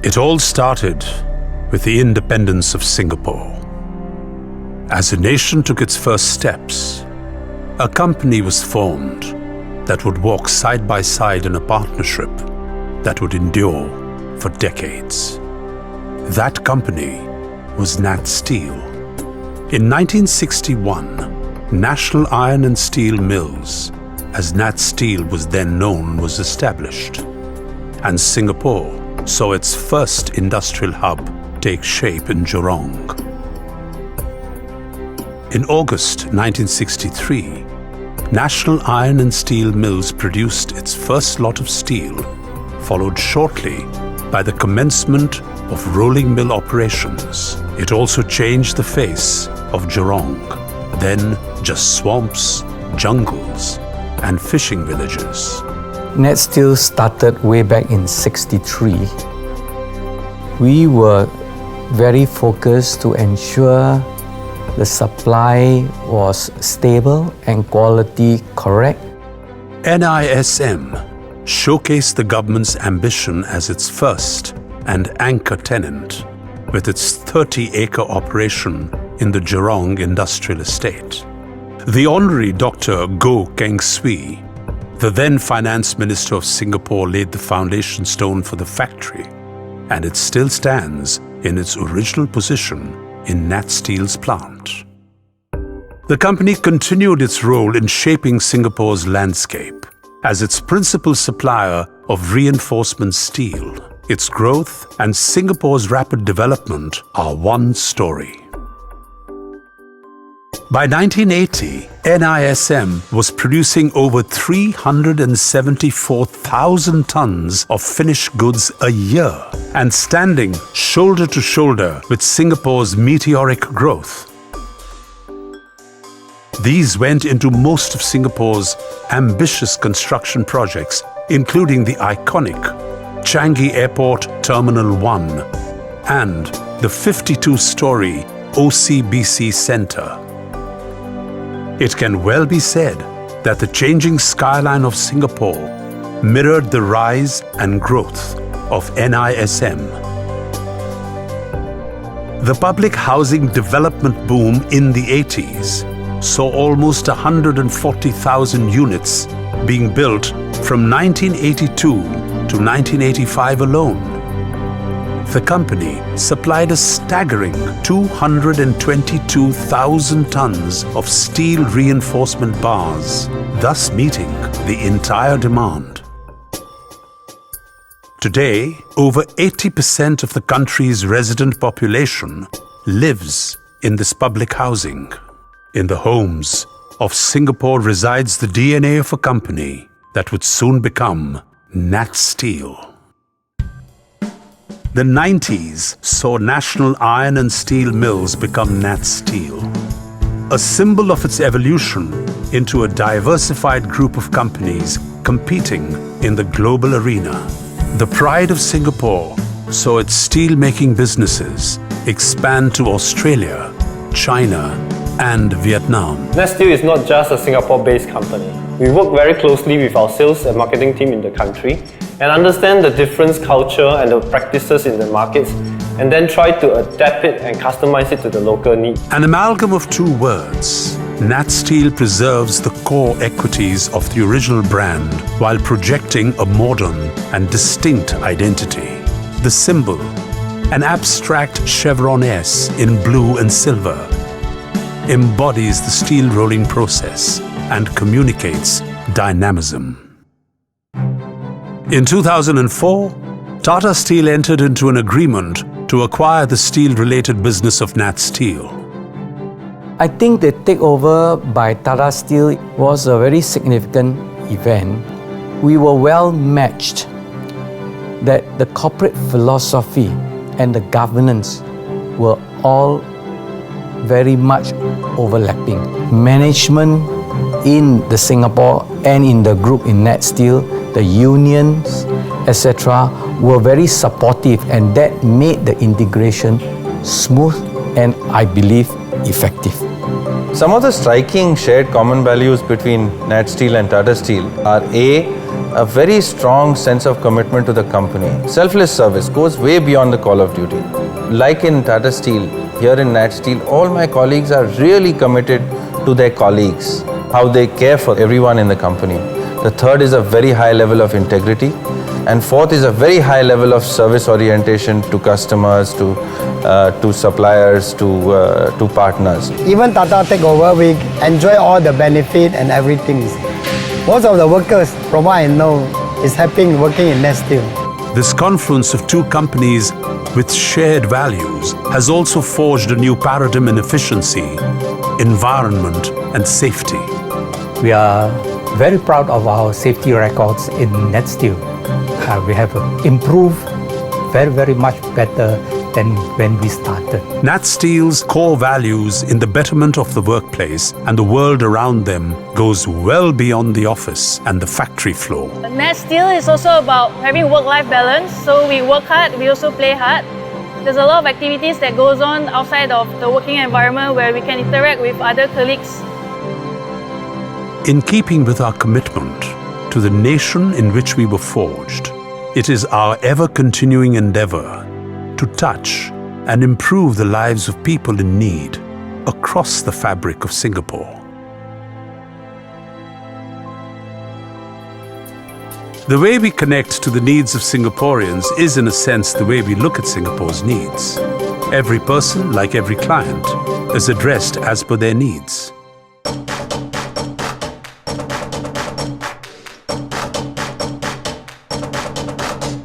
It all started with the independence of Singapore. As the nation took its first steps, a company was formed that would walk side by side in a partnership that would endure for decades. That company was NatSteel. In 1961, National Iron and Steel Mills, as NatSteel was then known, was established, and Singapore saw its first industrial hub take shape in Jurong. In August 1963, National Iron and Steel Mills produced its first lot of steel, followed shortly by the commencement of rolling mill operations. It also changed the face of Jurong, then just swamps, jungles, and fishing villages. NatSteel started way back in '63. We were very focused to ensure the supply was stable and quality correct. NISM showcased the government's ambition as its first and anchor tenant with its 30-acre operation in the Jurong Industrial Estate. The Honorary Dr. Goh Keng Swee, the then Finance Minister of Singapore, laid the foundation stone for the factory, and it still stands in its original position in NatSteel's plant. The company continued its role in shaping Singapore's landscape as its principal supplier of reinforcement steel. Its growth and Singapore's rapid development are one story. By 1980, NISM was producing over 374,000 tons of finished goods a year and standing shoulder to shoulder with Singapore's meteoric growth. These went into most of Singapore's ambitious construction projects, including the iconic Changi Airport Terminal 1 and the 52-story OCBC Centre. It can well be said that the changing skyline of Singapore mirrored the rise and growth of NISM. The public housing development boom in the 80s saw almost 140,000 units being built from 1982 to 1985 alone. The company supplied a staggering 222,000 tons of steel reinforcement bars, thus meeting the entire demand. Today, over 80% of the country's resident population lives in this public housing. In the homes of Singapore resides the DNA of a company that would soon become NatSteel. The 90s saw National Iron and Steel Mills become NatSteel, a symbol of its evolution into a diversified group of companies competing in the global arena. The pride of Singapore saw its steel-making businesses expand to Australia, China, and Vietnam. NatSteel is not just a Singapore-based company. We work very closely with our sales and marketing team in the country and understand the different culture and the practices in the markets, and then try to adapt it and customize it to the local needs. An amalgam of two words, NatSteel preserves the core equities of the original brand while projecting a modern and distinct identity. The symbol, an abstract chevron S in blue and silver, embodies the steel rolling process and communicates dynamism. In 2004, Tata Steel entered into an agreement to acquire the steel-related business of NatSteel. I think the takeover by Tata Steel was a very significant event. We were well matched, that the corporate philosophy and the governance were all very much overlapping. Management in the Singapore and in the group in NatSteel, the unions, etc., were very supportive, and that made the integration smooth and, I believe, effective. Some of the striking shared common values between NatSteel and Tata Steel are a very strong sense of commitment to the company. Selfless service goes way beyond the call of duty. Like in Tata Steel, here in NatSteel, all my colleagues are really committed to their colleagues, how they care for everyone in the company. The third is a very high level of integrity. And fourth is a very high level of service orientation to customers, to suppliers, to partners. Even Tata Takeover, we enjoy all the benefit and everything. Most of the workers, from what I know, is happy working in NatSteel. This confluence of two companies with shared values has also forged a new paradigm in efficiency, environment, and safety. We are very proud of our safety records in NatSteel. We have improved very much better than when we started. NatSteel's core values in the betterment of the workplace and the world around them goes well beyond the office and the factory floor. NatSteel is also about having work-life balance. So we work hard, we also play hard. There's a lot of activities that goes on outside of the working environment where we can interact with other colleagues. In keeping with our commitment to the nation in which we were forged, it is our ever-continuing endeavor to touch and improve the lives of people in need across the fabric of Singapore. The way we connect to the needs of Singaporeans is, in a sense, the way we look at Singapore's needs. Every person, like every client, is addressed as per their needs.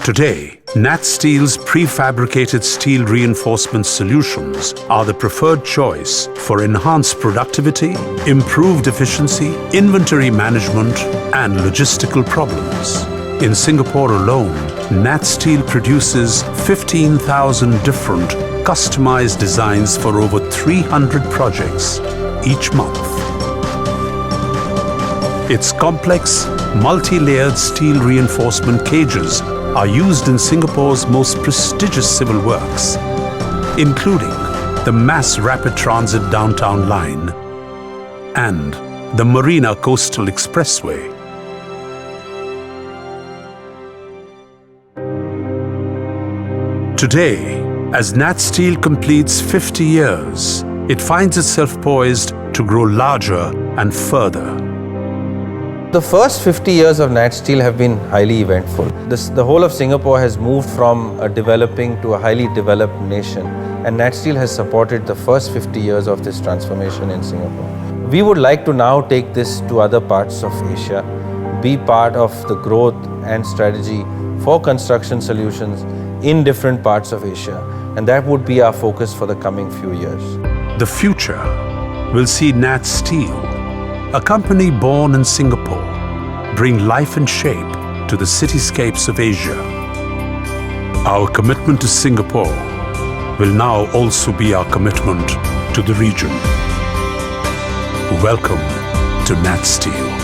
Today, NatSteel's prefabricated steel reinforcement solutions are the preferred choice for enhanced productivity, improved efficiency, inventory management, and logistical problems. In Singapore alone, NatSteel produces 15,000 different customized designs for over 300 projects each month. Its complex, multi-layered steel reinforcement cages are used in Singapore's most prestigious civil works, including the Mass Rapid Transit Downtown Line and the Marina Coastal Expressway. Today, as NatSteel completes 50 years, it finds itself poised to grow larger and further. The first 50 years of NatSteel have been highly eventful. The whole of Singapore has moved from a developing to a highly developed nation, and NatSteel has supported the first 50 years of this transformation in Singapore. We would like to now take this to other parts of Asia, be part of the growth and strategy for construction solutions in different parts of Asia, and that would be our focus for the coming few years. The future will see NatSteel, a company born in Singapore, bring life and shape to the cityscapes of Asia. Our commitment to Singapore will now also be our commitment to the region. Welcome to NatSteel.